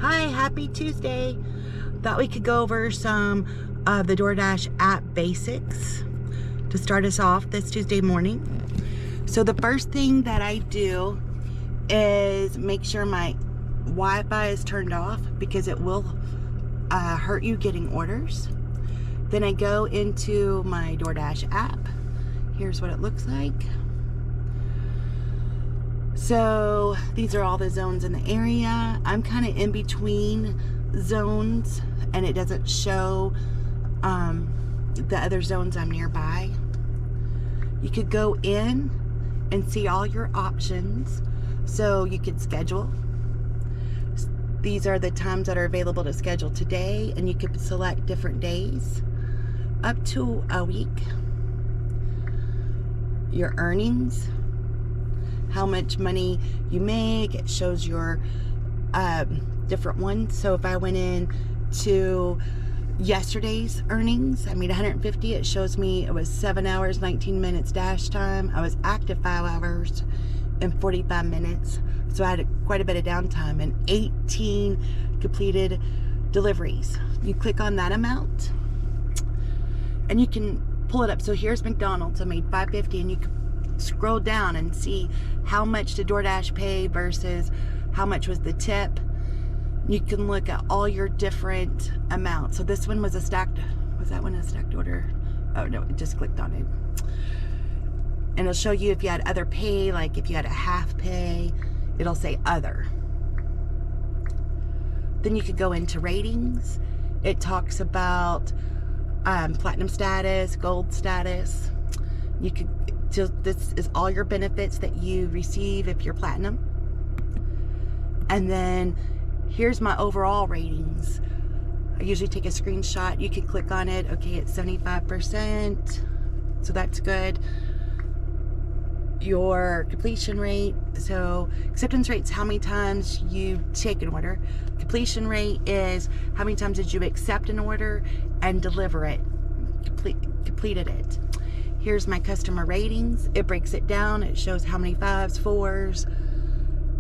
Hi, happy Tuesday. Thought we could go over some of the DoorDash app basics to start us off this Tuesday morning. So the first thing that I do is make sure my Wi-Fi is turned off because it will hurt you getting orders. Then I go into my DoorDash app. Here's what it looks like. So these are all the zones in the area. I'm kind of in between zones and it doesn't show the other zones I'm nearby. You could go in and see all your options. So you could schedule. These are the times that are available to schedule today, and you could select different days up to a week. Your earnings, how much money you make. It shows your different ones. So if I went in to yesterday's earnings, I made 150. It shows me it was 7 hours 19 minutes dash time. I was active 5 hours and 45 minutes, so I had quite a bit of downtime, and 18 completed deliveries. You click on that amount and you can pull it up. So here's McDonald's. I made $5.50, and you can scroll down and see how much did DoorDash pay versus how much was the tip. You can look at all your different amounts. So this one was a stacked, was that one a stacked order? Oh no, it just clicked on it. And it'll show you if you had other pay, like if you had a half pay, it'll say other. Then you could go into ratings. It talks about platinum status, gold status. You could, this is all your benefits that you receive if you're platinum. And then here's my overall ratings. I usually take a screenshot. You can click on it. Okay, it's 75%, so that's good. Your completion rate, so acceptance rate is how many times you take an order. Completion rate is how many times did you accept an order and deliver it, completed it. Here's my customer ratings. It breaks it down. It shows how many 5s, 4s.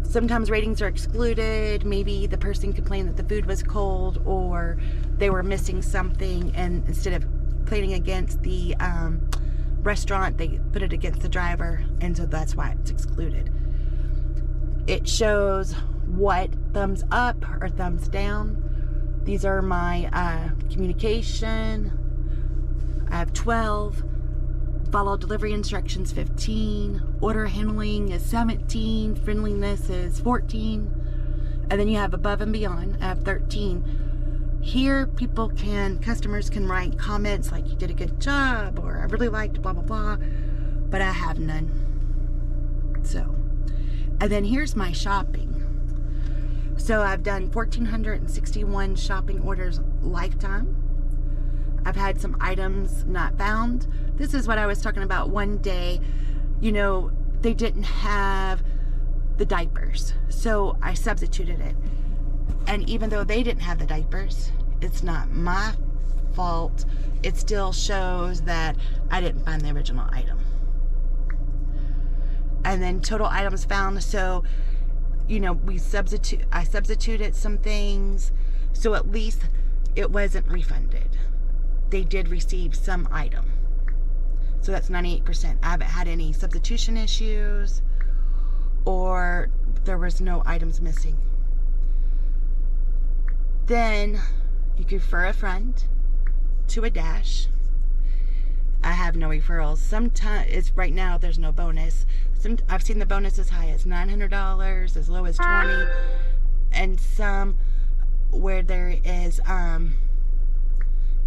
Sometimes ratings are excluded. Maybe the person complained that the food was cold, or they were missing something, and instead of complaining against the restaurant, they put it against the driver, and so that's why it's excluded. It shows what thumbs up or thumbs down. These are my communication. I have 12. Follow delivery instructions 15. Order handling is 17. Friendliness is 14. And then you have above and beyond. I have 13. Here, customers can write comments like, you did a good job, or I really liked blah, blah, blah, but I have none. So, and then here's my shopping. So I've done 1,461 shopping orders lifetime. I've had some items not found. This is what I was talking about one day. You know, they didn't have the diapers, so I substituted it. And even though they didn't have the diapers, it's not my fault. It still shows that I didn't find the original item. And then total items found. So, you know, I substituted some things, so at least it wasn't refunded. They did receive some item. So that's 98%. I haven't had any substitution issues, or there was no items missing. Then you can refer a friend to a Dash. I have no referrals. Sometimes, right now there's no bonus. I've seen the bonus as high as $900, as low as $20, and some where there is,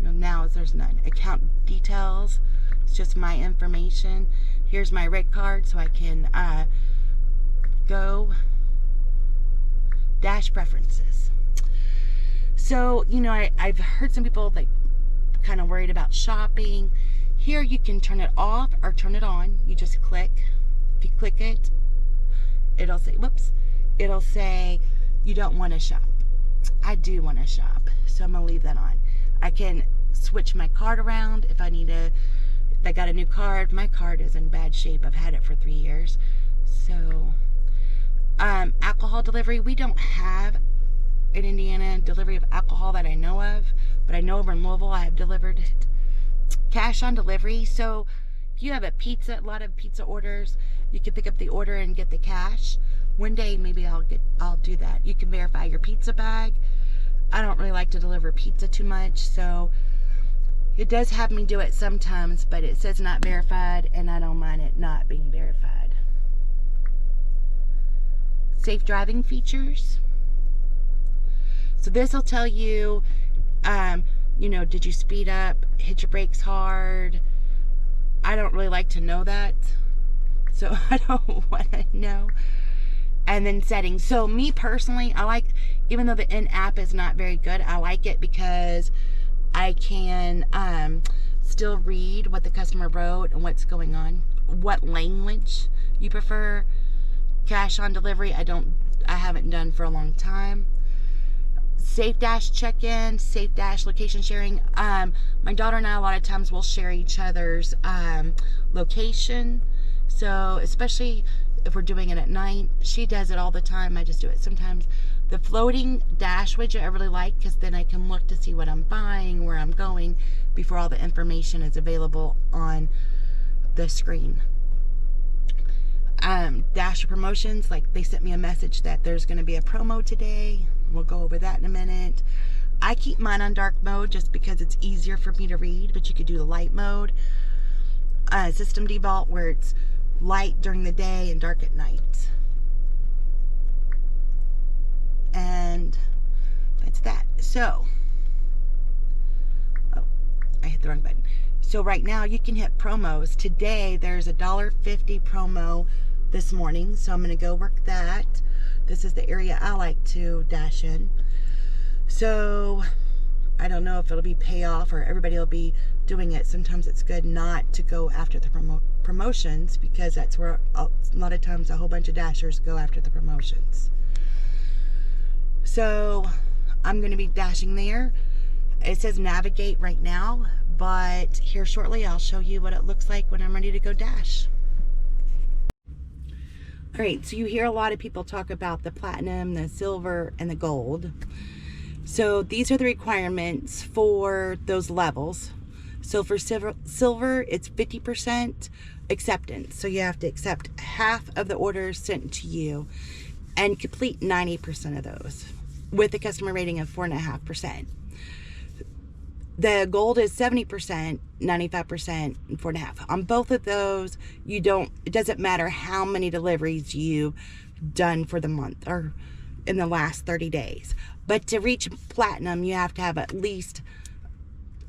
now there's none. Account details, it's just my information. Here's my rate card, so I can go Dash preferences. So, you know, I've heard some people like kind of worried about shopping. Here you can turn it off or turn it on. You just click. If you click it, it'll say, whoops, it'll say you don't want to shop. I do want to shop, so I'm going to leave that on. I can switch my card around if I need to. If I got a new card, my card is in bad shape. I've had it for 3 years. So, alcohol delivery, we don't have in Indiana delivery of alcohol that I know of, but I know over in Louisville I have delivered cash on delivery. So if you have a lot of pizza orders, you can pick up the order and get the cash. One day maybe I'll do that. You can verify your pizza bag. I don't really like to deliver pizza too much, so it does have me do it sometimes, but it says not verified, and I don't mind it not being verified. Safe driving features. So this will tell you, you know, did you speed up, hit your brakes hard? I don't really like to know that, so I don't want to know. And then settings. So me personally, I like, even though the in-app is not very good, I like it because I can still read what the customer wrote and what's going on. What language you prefer. Cash on delivery, I haven't done for a long time. Safe Dash check-in, Safe Dash location sharing. My daughter and I a lot of times will share each other's location. So especially if we're doing it at night, she does it all the time. I just do it sometimes. The floating dash widget I really like, because then I can look to see what I'm buying, where I'm going, before all the information is available on the screen. Dash promotions, like they sent me a message that there's going to be a promo today. We'll go over that in a minute. I keep mine on dark mode just because it's easier for me to read, but you could do the light mode. System default, where it's light during the day and dark at night. And that's that. So, oh, I hit the wrong button. So right now you can hit promos. Today there's a $1.50 promo this morning, so I'm going to go work that. This is the area I like to dash in. So I don't know if it'll be payoff or everybody will be doing it. Sometimes it's good not to go after the promotions, because that's where a lot of times a whole bunch of dashers go after the promotions. So I'm going to be dashing there. It says navigate right now, but here shortly I'll show you what it looks like when I'm ready to go dash. Alright, so you hear a lot of people talk about the platinum, the silver, and the gold. So these are the requirements for those levels. So for silver, it's 50% acceptance. So you have to accept half of the orders sent to you and complete 90% of those with a customer rating of 4.5%. The gold is 70%, 95%, and 4.5%. On both of those, it doesn't matter how many deliveries you've done for the month or in the last 30 days. But to reach platinum, you have to have at least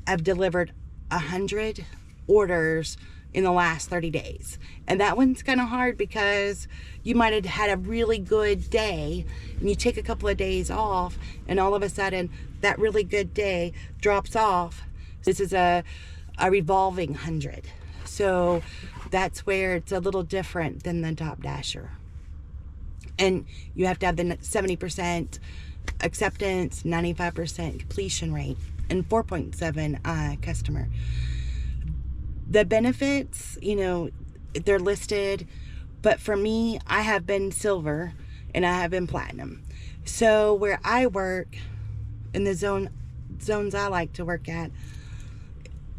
have delivered 100 orders in the last 30 days. And that one's kind of hard because you might have had a really good day and you take a couple of days off, and all of a sudden that really good day drops off. This is a revolving 100. So that's where it's a little different than the top dasher. And you have to have the 70% acceptance, 95% completion rate, and 4.7 customer. The benefits, you know, they're listed, but for me, I have been silver and I have been platinum. So where I work, in the zones I like to work at,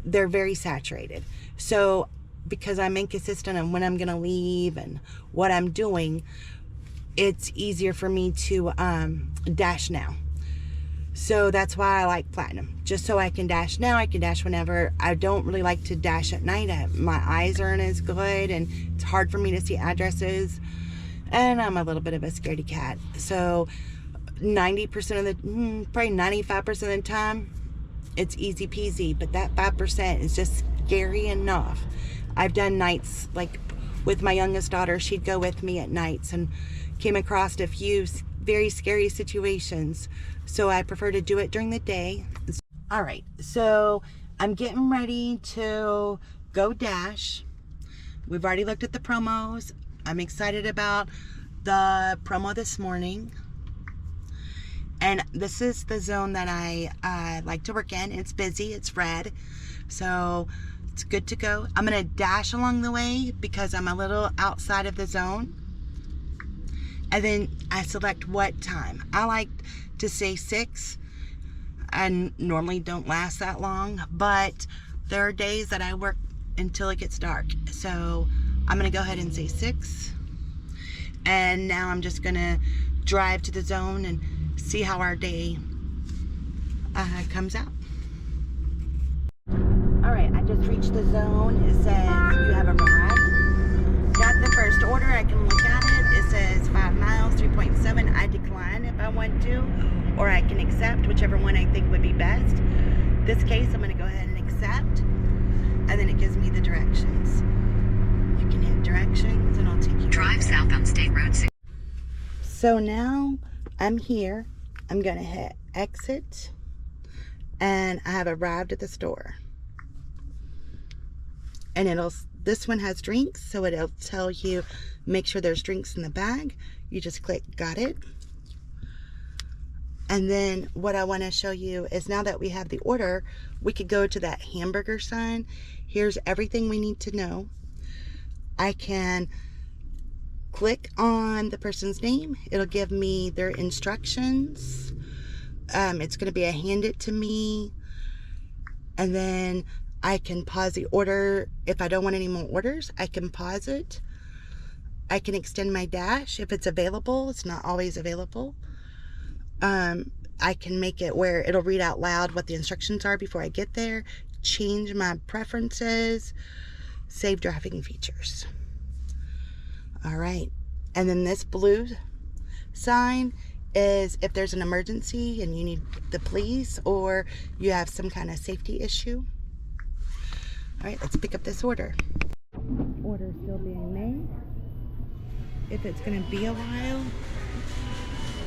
they're very saturated. So because I'm inconsistent on when I'm going to leave and what I'm doing, it's easier for me to dash now. So that's why I like platinum. Just so I can dash now, I can dash whenever. I don't really like to dash at night. My eyes aren't as good and it's hard for me to see addresses. And I'm a little bit of a scaredy cat. So 90% of the, probably 95% of the time, it's easy peasy. But that 5% is just scary enough. I've done nights, like with my youngest daughter, she'd go with me at nights and came across a few very scary situations. So I prefer to do it during the day. All right, so I'm getting ready to go dash. We've already looked at the promos. I'm excited about the promo this morning. And this is the zone that I like to work in. It's busy, it's red, so it's good to go. I'm gonna dash along the way because I'm a little outside of the zone. And then I select what time. I like to say 6. I normally don't last that long, but there are days that I work until it gets dark. So I'm gonna go ahead and say 6. And now I'm just gonna drive to the zone and see how our day comes out. All right, I just reached the zone. It says you have arrived. Got the first order. I can look at it. It says 5 miles, 3.7. I decline if I want to, or I can accept, whichever one I think would be best. This case, I'm going to go ahead and accept, and then it gives me the directions. You can hit directions, and I'll take you. Drive south on State Road 6. So now I'm here. I'm going to hit exit, and I have arrived at the store. And this one has drinks, so it'll tell you, make sure there's drinks in the bag. You just click got it. And then what I want to show you is, now that we have the order, we could go to that hamburger sign. Here's everything we need to know. I can click on the person's name. It'll give me their instructions. It's going to be a hand it to me. And then I can pause the order. If I don't want any more orders, I can pause it. I can extend my dash if it's available. It's not always available. I can make it where it'll read out loud what the instructions are before I get there. Change my preferences. Save driving features. All right. And then this blue sign is if there's an emergency and you need the police or you have some kind of safety issue. All right, let's pick up this order. Order still being made. If it's going to be a while,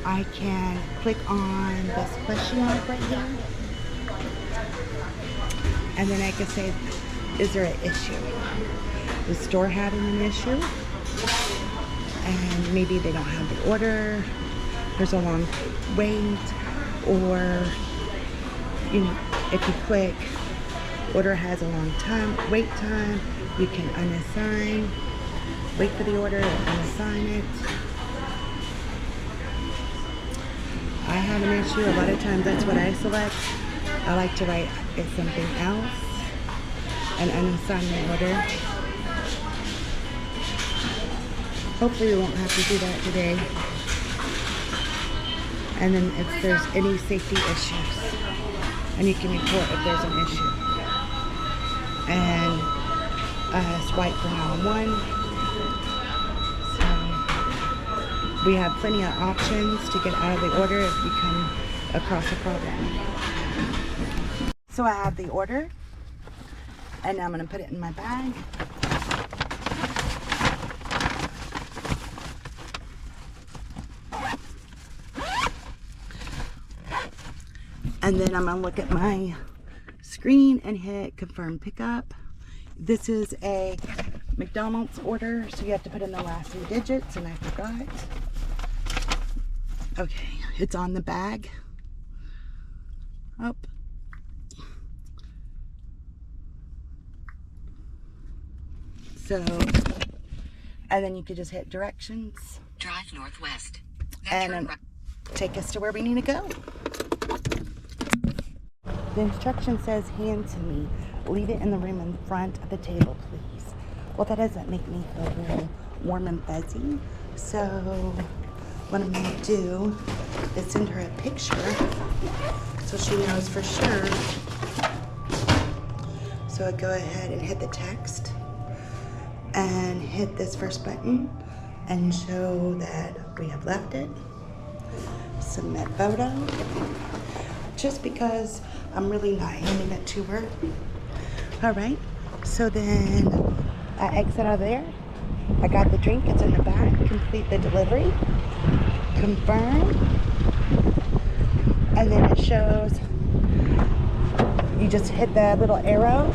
I can click on this question mark right here. And then I can say, is there an issue? The store having an issue, and maybe they don't have the order, there's a long wait, or, you know, if you click order has a long wait time, you can unassign, wait for the order and unassign it. I have an issue, a lot of times that's what I select. I like to write it's something else and unassign the order. Hopefully we won't have to do that today. And then if there's any safety issues, and you can report if there's an issue. And swipe for 911. So we have plenty of options to get out of the order if we come across a problem. So I have the order, and now I'm going to put it in my bag. And then I'm going to look at my screen and hit confirm pickup. This is a McDonald's order, so you have to put in the last 3 digits, and I forgot. Okay, it's on the bag. Up. So, and then you could just hit directions. Drive northwest. And take us to where we need to go. The instruction says hand to me. Leave it in the room in front of the table, please. Well, that doesn't make me feel real warm and fuzzy. So what I'm going to do is send her a picture so she knows for sure. So I go ahead and hit the text and hit this first button and show that we have left it. Submit photo. Just because I'm really not handing it to her. All right, so then I exit out of there. I got the drink, it's in the back. Complete the delivery. Confirm. And then it shows, you just hit the little arrow.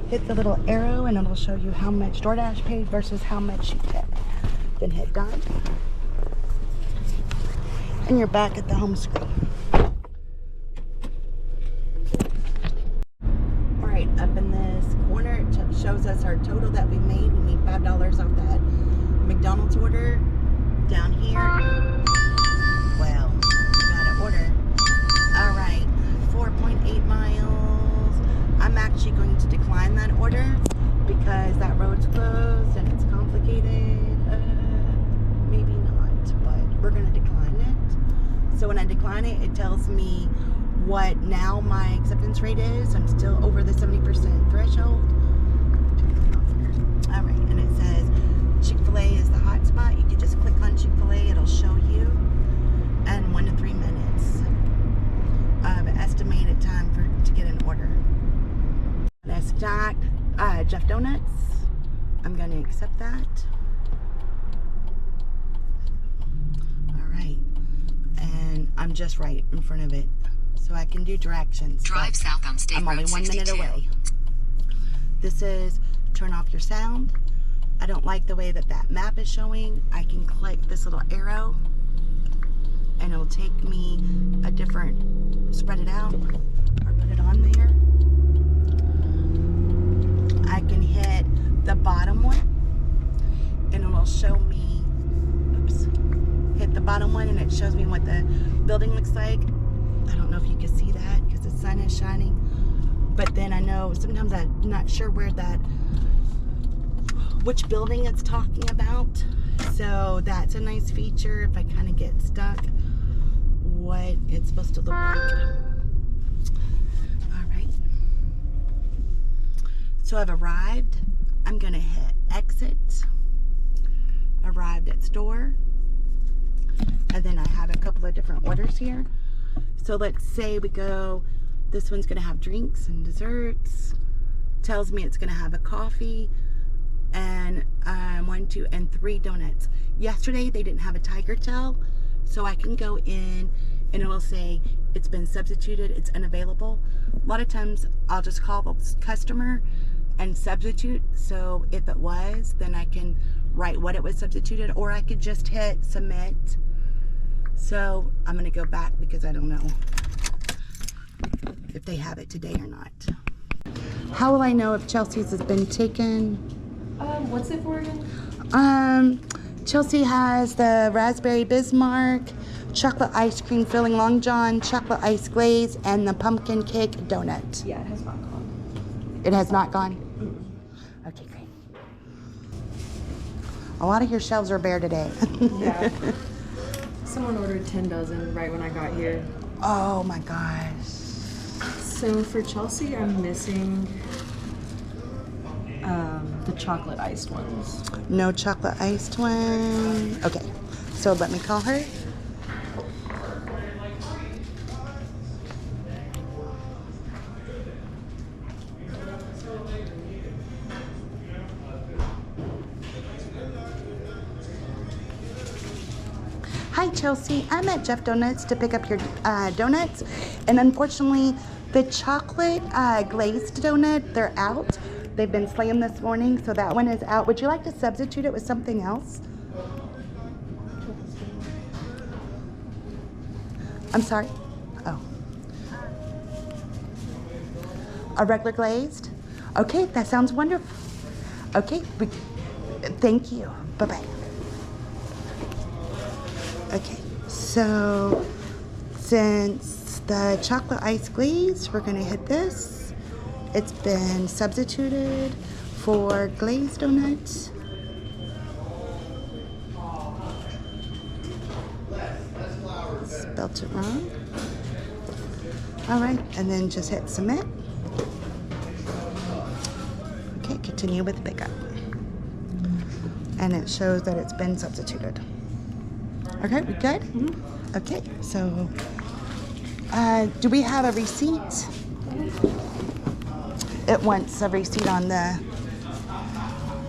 Hit the little arrow and it'll show you how much DoorDash paid versus how much you tipped. Then hit done. And you're back at the home screen. Up in this corner, it shows us our total that we made. We made $5 off that McDonald's order. down here. Well, got an order. All right, 4.8 miles. I'm actually going to decline that order because that road's closed and it's complicated. Maybe not, but we're gonna decline it. So when I decline it, it tells me what now my acceptance rate is. I'm still over the 70% threshold. All right, and it says Chick-fil-A is the hot spot. You can just click on Chick-fil-A, it'll show you. And 1 to 3 minutes of estimated time to get an order. That's stacked Jeff Donuts. I'm going to accept that. All right, and I'm just right in front of it, so I can do directions. Drive south on State I'm Road only 1 minute 62. away. This is turn off your sound. I don't like the way that map is showing. I can click this little arrow and it'll take me a different, spread it out or put it on there. I can hit the bottom one and it'll show me, oops, hit the bottom one and it shows me what the building looks like. I don't know if you can see that because the sun is shining, but then I know sometimes I'm not sure which building it's talking about. So that's a nice feature if I kind of get stuck, what it's supposed to look like. All right. So I've arrived. I'm gonna hit exit. Arrived at store. And then I have a couple of different orders here. So let's say we go, this one's gonna have drinks and desserts. Tells me it's gonna have a coffee and 1, 2, and 3 donuts. Yesterday they didn't have a tiger tail, so I can go in and it'll say it's been substituted, it's unavailable. A lot of times I'll just call the customer and substitute, so if it was, then I can write what it was substituted, or I could just hit submit. So I'm gonna go back because I don't know if they have it today or not. How will I know if Chelsea's has been taken? What's it for again? Chelsea has the raspberry Bismarck, chocolate ice cream filling Long John, chocolate ice glaze, and the pumpkin cake donut. Yeah, it has not gone. It has not gone? Okay, great. A lot of your shelves are bare today. Yeah. Someone ordered 10 dozen right when I got here. Oh my gosh. So for Chelsea, I'm missing the chocolate iced ones. No chocolate iced one. Okay, so let me call her. Hi Chelsea, I'm at Jeff Donuts to pick up your donuts, and unfortunately the chocolate glazed donut, they're out. They've been slammed this morning, so that one is out. Would you like to substitute it with something else? I'm sorry? Oh. A regular glazed? Okay, that sounds wonderful. Okay, thank you. Bye-bye. Okay, so since the chocolate ice glaze, we're gonna hit this. It's been substituted for glazed donuts. Spelled it wrong. All right, and then just hit submit. Okay, continue with pickup. And it shows that it's been substituted. Okay, we good? Mm-hmm. Okay, so do we have a receipt? It wants a receipt on the...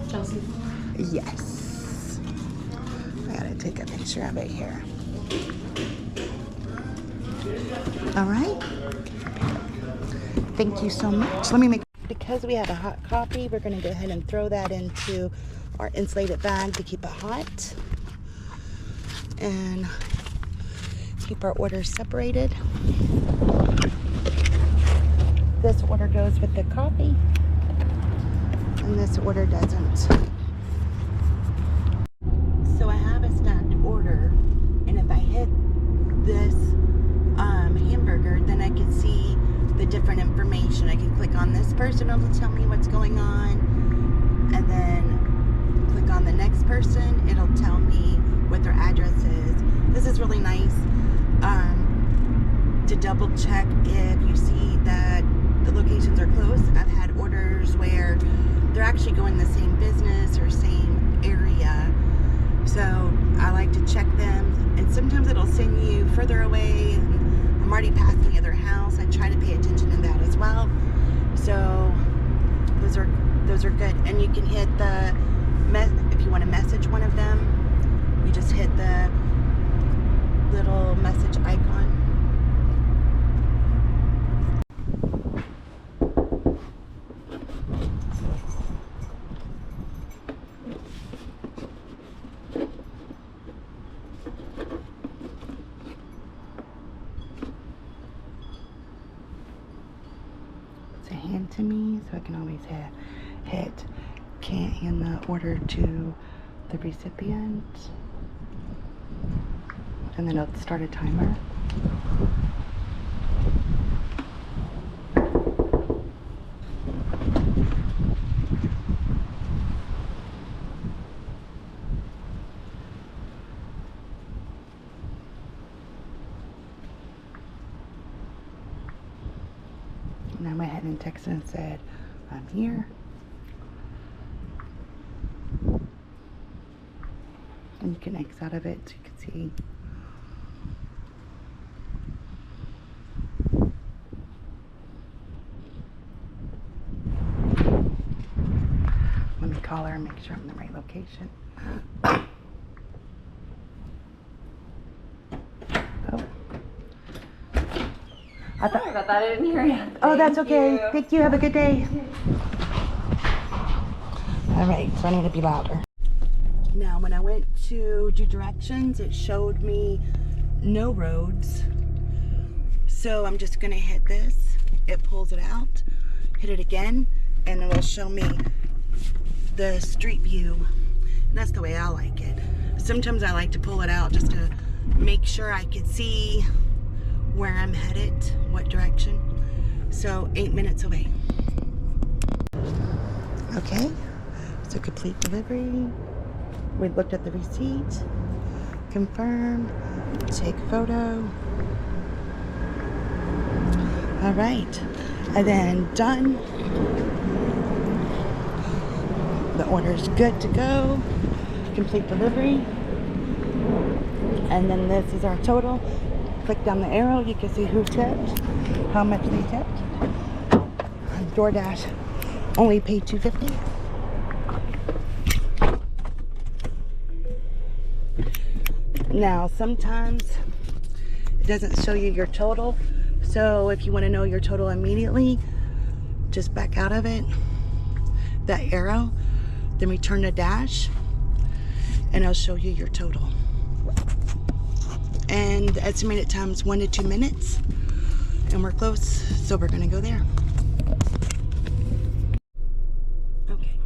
Chelsea? Yes. I gotta take a picture of it here. All right. Thank you so much. Let me make... Because we have a hot coffee, we're gonna go ahead and throw that into our insulated bag to keep it hot. And keep our orders separated. This order goes with the coffee, and this order doesn't. So I have a stacked order. I can click on this person, it'll tell me what's going on, and then click on the next person, it'll tell me what their address is. This is really nice to double check if you see that the locations are close. I've had orders where they're actually going the same business or same area, so I like to check them, and sometimes it'll send you further away and I'm already passing the other house. I try to pay attention to that as well. So those are good. And you can hit the if you want to message one of them, you just hit the little message icon. To hand to me, so I can always hit can't hand the order to the recipient, and then it'll start a timer. And I went ahead and texted and said, I'm here. And you can X out of it so you can see. Let me call her and make sure I'm in the right location. Oh. Sorry about that, I didn't hear you. Oh, that's okay. Thank you. Have a good day. All right, so I need to be louder. Now, when I went to do directions, it showed me no roads. So I'm just gonna hit this. It pulls it out. Hit it again, and it will show me the street view. And that's the way I like it. Sometimes I like to pull it out just to make sure I can see where I'm headed, what direction. So 8 minutes away. Okay, so complete delivery. We looked at the receipt, confirm, take photo. All right, and then done. The order's good to go. Complete delivery. And then this is our total. Click down the arrow, you can see who tipped, how much they tipped. DoorDash only paid $2.50. Now, sometimes it doesn't show you your total, so if you want to know your total immediately, just back out of it, that arrow, then return to dash, and it'll show you your total. And the estimated time is 1 to 2 minutes, and we're close, so we're gonna go there. Okay,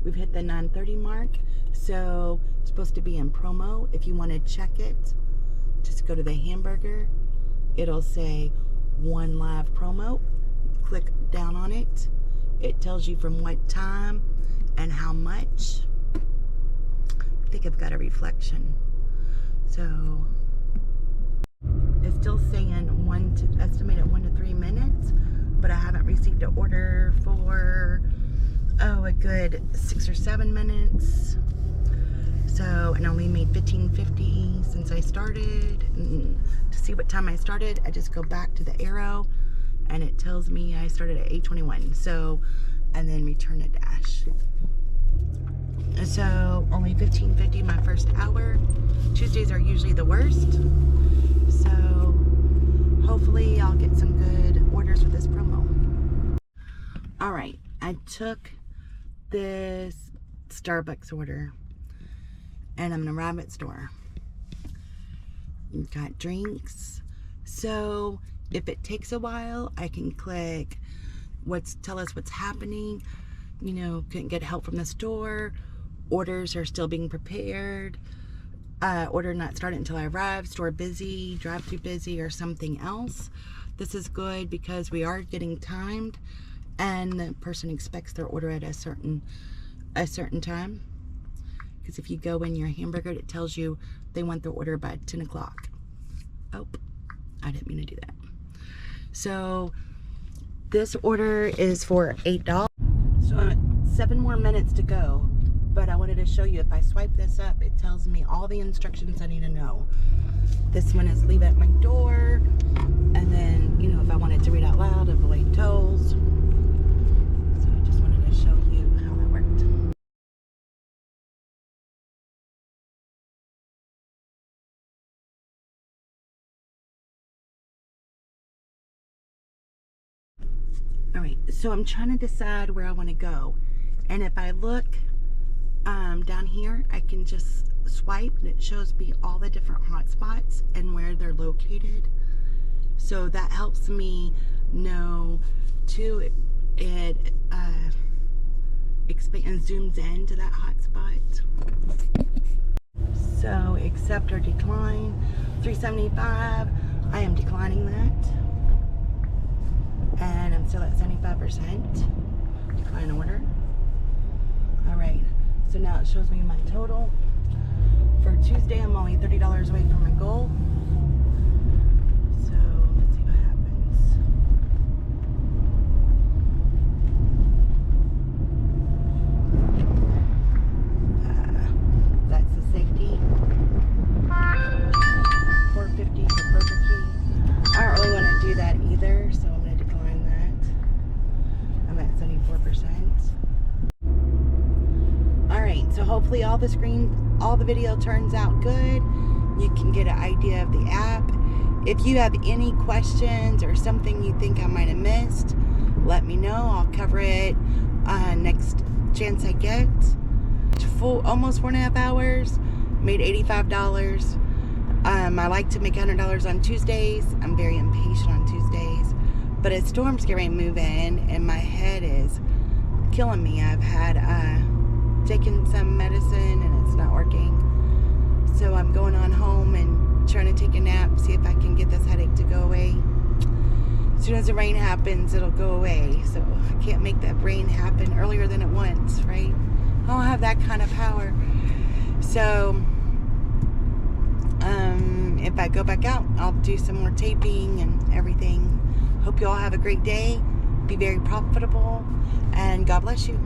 we've hit the 9:30 mark, so it's supposed to be in promo. If you want to check it, just go to the hamburger. It'll say 1 live promo. Click down on it. It tells you from what time and how much. I think I've got a reflection. So it's still saying estimated 1 to 3 minutes, but I haven't received an order for a good 6 or 7 minutes. So, and only made $15.50 since I started. And to see what time I started, I just go back to the arrow and it tells me I started at 8:21. So, and then return to dash. So only $15.50 my first hour. Tuesdays are usually the worst. So hopefully I'll get some good orders with this promo. All right, I took this Starbucks order and I'm in a rabbit store. We've got drinks. So if it takes a while, I can click tell us what's happening. You know, couldn't get help from the store. Orders are still being prepared. order not started until I arrive, store busy, drive through busy, or something else. This is good because we are getting timed and the person expects their order at a certain time. Because if you go in your hamburger, it tells you they want their order by 10 o'clock. Oh, I didn't mean to do that. So this order is for $8. So 7 more minutes to go. But I wanted to show you, if I swipe this up, it tells me all the instructions I need to know. This one is leave at my door. And then, you know, if I wanted to read out loud, avoid tolls. So I just wanted to show you how that worked. All right, so I'm trying to decide where I want to go. And if I look down here, I can just swipe and it shows me all the different hotspots and where they're located. So that helps me know too. It expands, zooms into that hotspot. So accept or decline. $3.75. I am declining that. And I'm still at 75%. Decline order. All right. So now it shows me my total. For Tuesday, I'm only $30 away from my goal. So let's see what happens. That's the safety. $4.50 for Burger King. I don't really want to do that either, so I'm going to decline that. I'm at 74%. Alright, so hopefully all the video turns out good. You can get an idea of the app. If you have any questions or something you think I might have missed, let me know. I'll cover it next chance I get. Almost 4.5 hours, made $85. I like to make $100 on Tuesdays. I'm very impatient on Tuesdays. But a storm's getting ready to move in and my head is killing me. I've had taken some medicine and it's not working. So I'm going on home and trying to take a nap, see if I can get this headache to go away. As soon as the rain happens, it'll go away. So I can't make that rain happen earlier than it wants, right? I don't have that kind of power. So if I go back out, I'll do some more taping and everything. Hope you all have a great day. Be very profitable and God bless you.